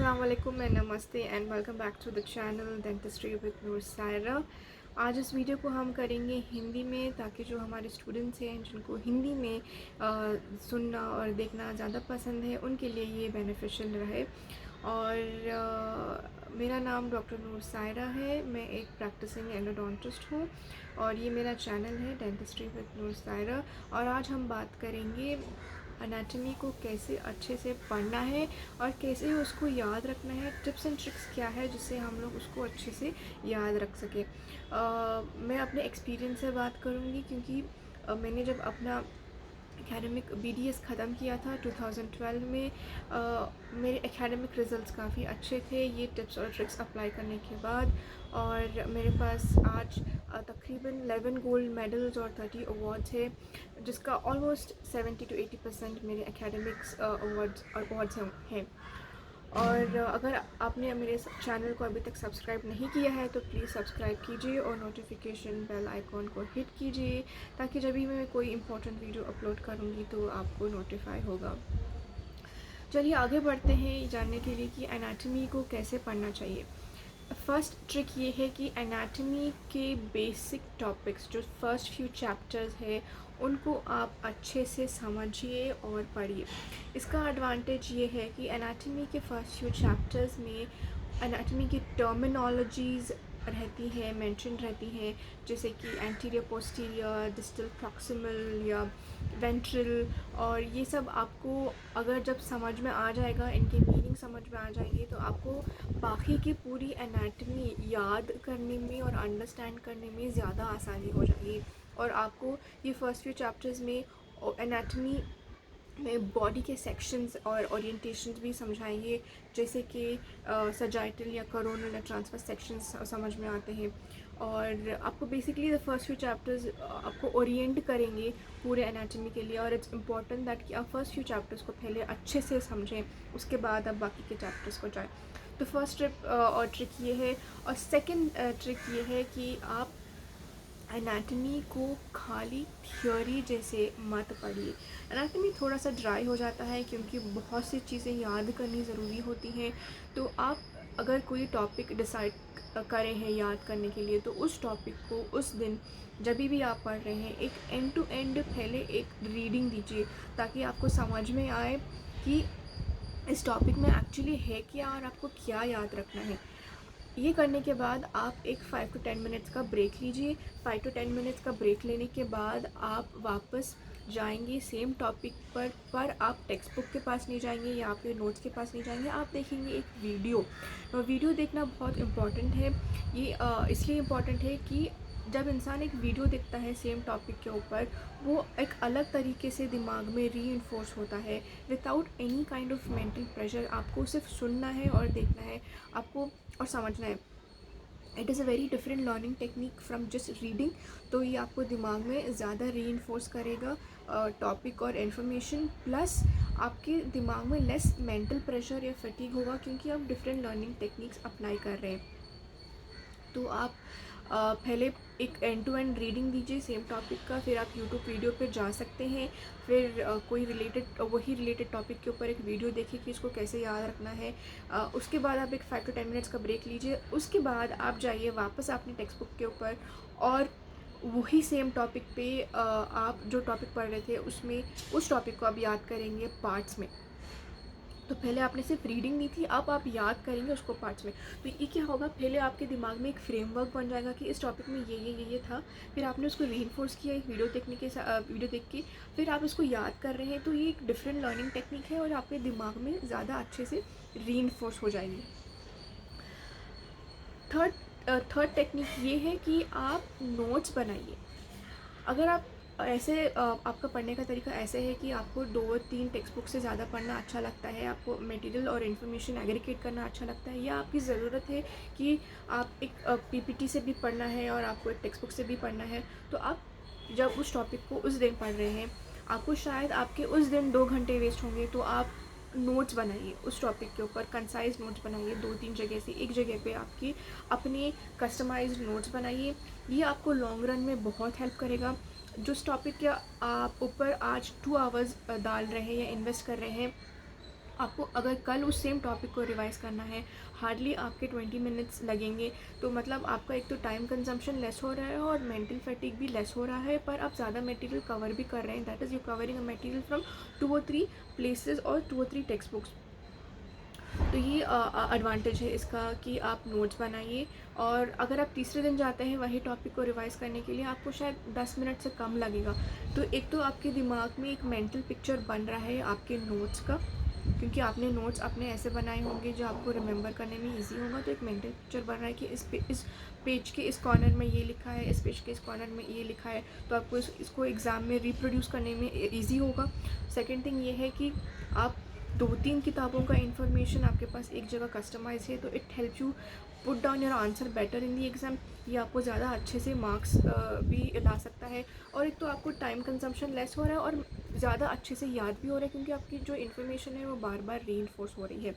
अस्सलामुअलैकुम एंड नमस्ते and welcome back to the channel dentistry with Noor Saira. आज इस वीडियो को हम करेंगे हिंदी में, ताकि जो हमारे स्टूडेंट्स हैं जिनको हिंदी में सुनना और देखना ज़्यादा पसंद है उनके लिए ये बेनिफिशियल रहे। और मेरा नाम डॉक्टर नूर सायरा है। मैं एक प्रैक्टिसिंग एंडोडोंटिस्ट हूँ और ये मेरा चैनल है डेंटिस्ट्री विद नूर सायरा। और आज हम बात करेंगे एनाटॉमी को कैसे अच्छे से पढ़ना है और कैसे उसको याद रखना है। टिप्स एंड ट्रिक्स क्या है जिससे हम लोग उसको अच्छे से याद रख सकें। मैं अपने एक्सपीरियंस से बात करूँगी, क्योंकि मैंने जब अपना एकेडमिक BDS ख़त्म किया था 2012 में, मेरे एकेडमिक रिज़ल्ट्स काफ़ी अच्छे थे ये टिप्स और ट्रिक्स अप्लाई करने के बाद। और मेरे पास आज तकरीबन 11 गोल्ड मेडल्स और 30 अवार्ड्स है, जिसका ऑलमोस्ट 70 to 80% मेरे एकेडमिक्स अवार्ड्स हैं। और अगर आपने मेरे चैनल को अभी तक सब्सक्राइब नहीं किया है तो प्लीज़ सब्सक्राइब कीजिए और नोटिफिकेशन बेल आइकॉन को हिट कीजिए, ताकि जब भी मैं कोई इंपॉर्टेंट वीडियो अपलोड करूँगी तो आपको नोटिफाई होगा। चलिए आगे बढ़ते हैं ये जानने के लिए कि एनाटॉमी को कैसे पढ़ना चाहिए। फर्स्ट ट्रिक ये है कि एनाटॉमी के बेसिक टॉपिक्स जो फर्स्ट फ्यू चैप्टर्स है उनको आप अच्छे से समझिए और पढ़िए। इसका एडवांटेज ये है कि एनाटॉमी के फर्स्ट फ्यू चैप्टर्स में एनाटॉमी की टर्मिनोलॉजीज़ रहती है, मेंशन रहती हैं, जैसे कि एंटीरियर पोस्टीरियर, डिस्टल प्रॉक्सिमल या वेंट्रल। और ये सब आपको अगर जब समझ में आ जाएगा, इनके मीनिंग समझ में आ जाएंगे, तो आपको बाकी की पूरी एनाटॉमी याद करने में और अंडरस्टैंड करने में ज़्यादा आसानी हो जाएगी। और आपको ये फर्स्ट फ्यू चैप्टर्स में एनाटॉमी में बॉडी के सेक्शंस और ओरिएंटेशंस भी समझाएंगे, जैसे कि सजाइटल या कोरोनल या ट्रांसवर्स सेक्शंस समझ में आते हैं। और आपको basically the first few chapters आपको ओरिएंट करेंगे पूरे एनाटॉमी के लिए। और इट्स इम्पॉर्टेंट दैट कि आप फर्स्ट फ्यू चैप्टर्स को पहले अच्छे से समझें, उसके बाद आप बाकी के चैप्टर्स को जाएँ। तो फर्स्ट ट्रिक ये है। और सेकंड ट्रिक ये है कि आप एनाटॉमी को खाली थियोरी जैसे मत पढ़िए। एनाटॉमी थोड़ा सा ड्राई हो जाता है क्योंकि बहुत सी चीज़ें याद करनी ज़रूरी होती हैं। तो आप अगर कोई टॉपिक डिसाइड करें हैं याद करने के लिए, तो उस टॉपिक को उस दिन जब भी आप पढ़ रहे हैं एक एंड टू एंड पहले एक रीडिंग दीजिए, ताकि आपको समझ में आए कि इस टॉपिक में एक्चुअली है क्या और आपको क्या याद रखना है। ये करने के बाद आप एक 5 to 10 मिनट्स का ब्रेक लीजिए। 5 to 10 मिनट्स का ब्रेक लेने के बाद आप वापस जाएंगे सेम टॉपिक पर आप टेक्स्ट बुक के पास नहीं जाएंगे या आपके नोट्स के पास नहीं जाएंगे, आप देखेंगे एक वीडियो। वीडियो देखना बहुत इम्पॉर्टेंट है। ये इसलिए इम्पॉर्टेंट है कि जब इंसान एक वीडियो देखता है सेम टॉपिक के ऊपर, वो एक अलग तरीके से दिमाग में रीइंफोर्स होता है without any kind of mental pressure. आपको सिर्फ सुनना है और देखना है आपको और समझना है। It is a very different learning technique from just reading. तो ये आपको दिमाग में ज़्यादा रीइंफोर्स करेगा टॉपिक और इन्फॉर्मेशन, प्लस आपके दिमाग में लेस मेंटल प्रेशर या फटीग होगा, क्योंकि आप डिफरेंट लर्निंग टेक्निक्स अप्लाई कर रहे हैं। तो आप पहले एक एंड टू एंड रीडिंग दीजिए सेम टॉपिक का, फिर आप यूट्यूब वीडियो पे जा सकते हैं, फिर कोई वही रिलेटेड टॉपिक के ऊपर एक वीडियो देखिए कि इसको कैसे याद रखना है। उसके बाद आप एक 5 to 10 मिनट्स का ब्रेक लीजिए। उसके बाद आप जाइए वापस अपनी टेक्स्ट बुक के ऊपर और वही सेम टॉपिक पे आप जो टॉपिक पढ़ रहे थे उसमें उस टॉपिक को आप याद करेंगे पार्ट्स में। तो पहले आपने सिर्फ रीडिंग दी थी, अब आप याद करेंगे उसको पार्ट्स में। तो ये क्या होगा, पहले आपके दिमाग में एक फ्रेमवर्क बन जाएगा कि इस टॉपिक में ये था, फिर आपने उसको रीइंफोर्स किया एक वीडियो देख के, फिर आप उसको याद कर रहे हैं। तो ये एक डिफरेंट लर्निंग टेक्निक है और आपके दिमाग में ज़्यादा अच्छे से रीइंफोर्स हो जाएगी। थर्ड टेक्निक ये है कि आप नोट्स बनाइए। अगर आप ऐसे आपका पढ़ने का तरीका ऐसे है कि आपको 2-3 टेक्स्ट बुक से ज़्यादा पढ़ना अच्छा लगता है, आपको मटेरियल और इन्फॉर्मेशन एग्रीगेट करना अच्छा लगता है, या आपकी ज़रूरत है कि आप एक PPT से भी पढ़ना है और आपको एक टेक्स्ट बुक से भी पढ़ना है, तो आप जब उस टॉपिक को उस दिन पढ़ रहे हैं, आपको शायद आपके उस दिन 2 घंटे वेस्ट होंगे, तो आप नोट्स बनाइए उस टॉपिक के ऊपर, कंसाइज नोट्स बनाइए। 2-3 जगह से एक जगह पे आपकी अपने कस्टमाइज्ड नोट्स बनाइए। ये आपको लॉन्ग रन में बहुत हेल्प करेगा। जो टॉपिक के आप ऊपर आज 2 आवर्स डाल रहे हैं या इन्वेस्ट कर रहे हैं, आपको अगर कल उस सेम टॉपिक को रिवाइज करना है, हार्डली आपके 20 मिनट्स लगेंगे। तो मतलब आपका एक तो टाइम कंजम्पशन लेस हो रहा है और मेंटल फैटिग भी लेस हो रहा है, पर आप ज़्यादा मटेरियल कवर भी कर रहे हैं। That is you covering a material from 2 or 3 places और 2 or 3 टेक्स्ट बुक्स। तो ये एडवांटेज है इसका कि आप नोट्स बनाइए, और अगर आप तीसरे दिन जाते हैं वही टॉपिक को रिवाइज़ करने के लिए, आपको शायद 10 मिनट से कम लगेगा। तो एक तो आपके दिमाग में एक मेंटल पिक्चर बन रहा है आपके नोट्स का, क्योंकि आपने नोट्स अपने ऐसे बनाए होंगे जो आपको रिमेंबर करने में इजी होगा। तो एक मेंटल पिक्चर बन रहा है कि इस पेज के इस कॉर्नर में ये लिखा है, इस पेज के इस कॉर्नर में ये लिखा है, तो आपको इसको एग्ज़ाम में रिप्रोड्यूस करने में ईजी होगा। सेकेंड थिंग ये है कि आप 2-3 किताबों का इन्फॉर्मेशन आपके पास एक जगह कस्टमाइज है, तो it help you put down your answer better in the exam. ये आपको ज़्यादा अच्छे से मार्क्स भी ला सकता है। और एक तो आपको टाइम कंजम्पशन लेस हो रहा है और ज़्यादा अच्छे से याद भी हो रहा है, क्योंकि आपकी जो इन्फॉर्मेशन है वो बार बार रीइंफोर्स हो रही है।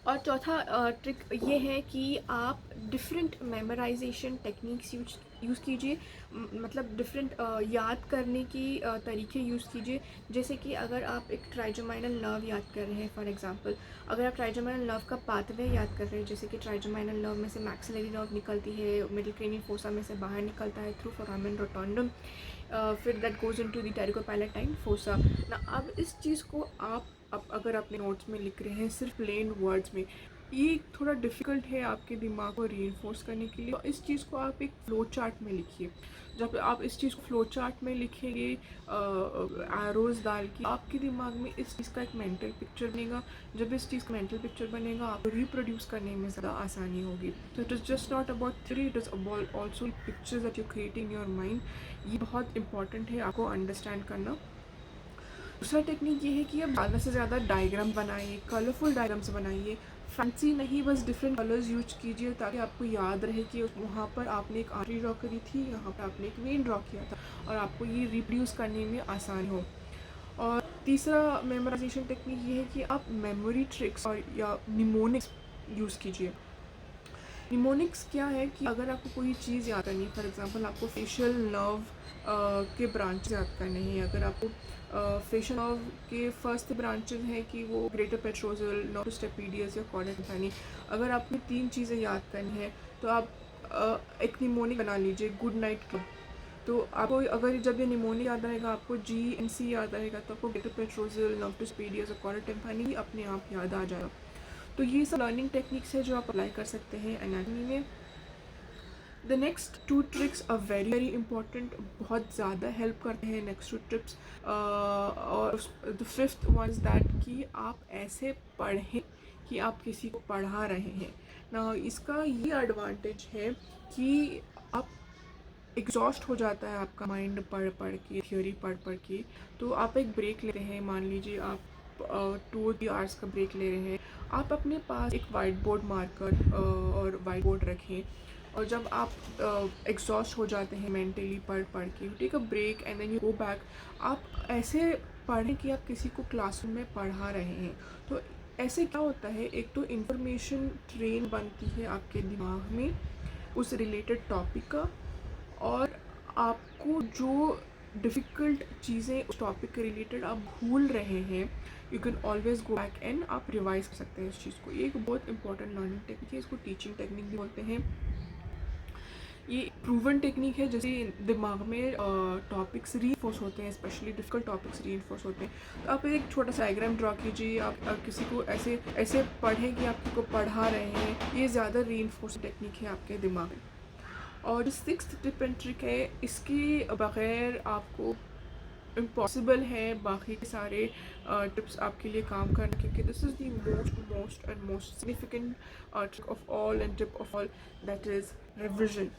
और चौथा ट्रिक ये है कि आप डिफरेंट मेमोराइजेशन टेक्निक्स यूज़ कीजिए, मतलब डिफरेंट याद करने की तरीके यूज़ कीजिए। जैसे कि अगर आप एक ट्राइजमाइनल नर्व याद कर रहे हैं, फॉर एग्जांपल अगर आप ट्राइजमाइनल नर्व का पाथवे याद कर रहे हैं, जैसे कि ट्राइजमाइनल नर्व में से मैक्सिलरी नर्व निकलती है, मिडिल क्रेनियल फोसा में से बाहर निकलता है थ्रू फोरामेन रोटोंडम, फिर that goes into the pterygopalatine fossa ना। अब इस चीज़ को आप अगर अपने नोट्स में लिख रहे हैं सिर्फ प्लेन वर्ड्स में, ये थोड़ा डिफ़िकल्ट है आपके दिमाग को रीइंफोर्स करने के लिए। तो इस चीज़ को आप एक फ़्लो चार्ट में लिखिए। जब आप इस चीज़ को फ़्लो चार्ट में लिखेंगे एरोज़ डाल के, आपके दिमाग में इस चीज़ का एक मेंटल पिक्चर बनेगा। जब इस चीज़ का मेंटल पिक्चर बनेगा, आपको रिप्रोड्यूस करने में ज़्यादा आसानी होगी। तो it is just not about theory, it is about also pictures that you creating your mind. ये बहुत इंपॉर्टेंट है आपको अंडरस्टैंड करना। दूसरा टेक्निक ये है कि आप ज़्यादा से ज़्यादा डायग्राम बनाइए, कलरफुल डायग्राम्स बनाइए। फैंसी नहीं, बस डिफरेंट कलर्स यूज कीजिए ताकि आपको याद रहे कि वहाँ पर आपने एक आर्टरी ड्रॉ करी थी, यहाँ पर आपने एक वेन ड्रॉ किया था, और आपको ये रिप्रोड्यूस करने में आसान हो। और तीसरा मेमोराइजेशन टेक्निक ये है कि आप मेमोरी ट्रिक्स और या निमोनिक्स यूज़ कीजिए। निमोनिक्स क्या है कि अगर आपको कोई चीज़ याद करनी है, फॉर एग्जांपल आपको फेशियल नर्व के ब्रांचेस याद करने हैं, अगर आपको फेशियल नर्व के फर्स्ट ब्रांचेस हैं कि वो ग्रेटर पेट्रोजल, नोटस स्टेपिडियस या कॉर्ड टिम्पैनी, अगर आपको 3 चीज़ें याद करनी है तो आप एक निमोनिक बना लीजिए, गुड नाइट क्लब। तो आपको अगर जब ये निमोनिक याद रहेगा, आपको GNC याद रहेगा, तो आपको ग्रेटर पेट्रोजल, नोटस स्टेपिडियस और कॉर्ड टिम्पैनी अपने आप याद आ जाएगा। तो ये सब लर्निंग टेक्निक्स है जो आप अप्लाई कर सकते हैं एनाटॉमी में। The next 2 tricks are very very important, बहुत ज़्यादा हेल्प करते हैं नेक्स्ट 2 ट्रिप्स। और the fifth one is that कि आप ऐसे पढ़ें कि आप किसी को पढ़ा रहे हैं ना। इसका ये एडवांटेज है कि आप एग्जॉस्ट हो जाता है आपका माइंड पढ़ पढ़ के, थ्योरी पढ़ पढ़ के। तो आप एक ब्रेक लेते हैं, मान लीजिए आप 2-3 आवर्स का ब्रेक ले रहे हैं, आप अपने पास एक वाइट बोर्ड मार्कर और वाइट बोर्ड रखें, और जब आप एग्जॉस्ट हो जाते हैं मेंटली पढ़ पढ़ के, take a break and then you go back. आप ऐसे पढ़ें कि आप किसी को क्लासरूम में पढ़ा रहे हैं। तो ऐसे क्या होता है, एक तो इन्फॉर्मेशन ट्रेन बनती है आपके दिमाग में उस रिलेटेड टॉपिक का, और आपको जो डिफ़िकल्ट चीज़ें उस टॉपिक के रिलेटेड आप भूल रहे हैं, you can always go back and आप रिवाइज कर सकते हैं इस चीज़ को। ये एक बहुत इंपॉर्टेंट लर्निंग टेक्निक है, इसको टीचिंग टेक्निक भी बोलते हैं। ये प्रूवन टेक्निक है, जैसे दिमाग में टॉपिक्स रीइंफोर्स होते हैं, स्पेशली डिफिकल्ट टॉपिक्स रीइंफोर्स होते हैं। तो आप एक छोटा सा डायग्राम ड्रॉ कीजिए, आप किसी को ऐसे ऐसे पढ़ें कि आप किसी को पढ़ा रहे हैं। ये ज़्यादा रीइंफोर्स टेक्निक है आपके दिमाग में। और जो 6th टिप एंड ट्रिक है, इसके बग़ैर आपको इम्पॉसिबल है बाकी के सारे टिप्स आपके लिए काम करना, क्योंकि this is the most and most significant trick of all and tip of all, that is revision.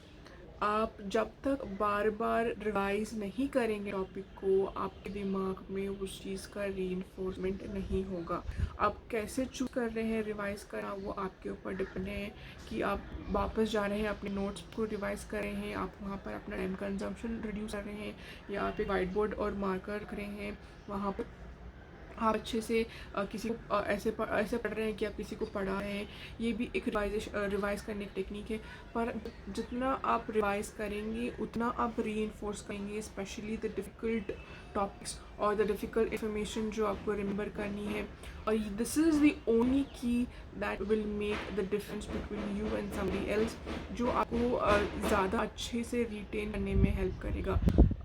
आप जब तक बार बार रिवाइज नहीं करेंगे टॉपिक को, आपके दिमाग में उस चीज़ का रीइंफोर्समेंट नहीं होगा। आप कैसे चूज कर रहे हैं रिवाइज करना, वो आपके ऊपर डिपेंड है कि आप वापस जा रहे हैं अपने नोट्स को रिवाइज कर रहे हैं, आप वहाँ पर अपना टाइम कंजम्पशन रिड्यूस कर रहे हैं, या आप एक वाइट बोर्ड और मार्कर रख रहे हैं वहाँ पर आप अच्छे से किसी को ऐसे पढ़ रहे हैं कि आप किसी को पढ़ा रहे हैं। ये भी एक रिवाइज करने की टेक्निक है। पर जितना आप रिवाइज करेंगे उतना आप री-इन्फोर्स करेंगे, स्पेशली द डिफ़िकल्ट टॉपिक्स और द डिफ़िकल्ट इन्फॉर्मेशन जो आपको रिमेंबर करनी है। और दिस इज़ द ओनली की that will make the difference between you and somebody else, जो आपको ज़्यादा अच्छे से रिटेन करने में हेल्प करेगा।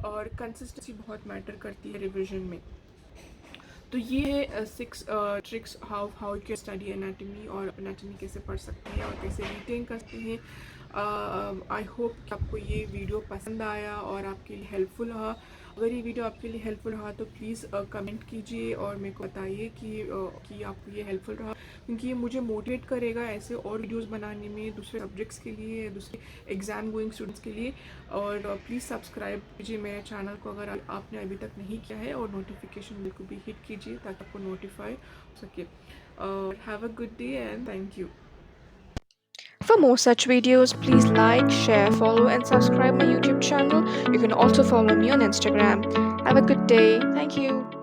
और कंसिस्टेंसी बहुत मैटर करती है रिविजन में। तो ये है 6 tricks how you can study anatomy, और एनाटमी कैसे पढ़ सकते हैं और कैसे रिटेन करते हैं। आई होप कि आपको ये वीडियो पसंद आया और आपके लिए हेल्पफुल रहा। अगर ये वीडियो आपके लिए हेल्पफुल रहा तो प्लीज़ कमेंट कीजिए और मेरे को बताइए कि आपको ये हेल्पफुल रहा, क्योंकि ये मुझे मोटिवेट करेगा ऐसे और वीडियोस बनाने में दूसरे सब्जेक्ट्स के लिए, दूसरे एग्ज़ाम गोइंग स्टूडेंट्स के लिए। और प्लीज़ सब्सक्राइब कीजिए मेरे चैनल को अगर आपने अभी तक नहीं किया है, और नोटिफिकेशन बिल को भी हिट कीजिए ताकि आपको नोटिफाई हो सके। Have a good day and thank you. For more such videos, please like, share, follow, and subscribe my YouTube channel. You can also follow me on Instagram. Have a good day. Thank you.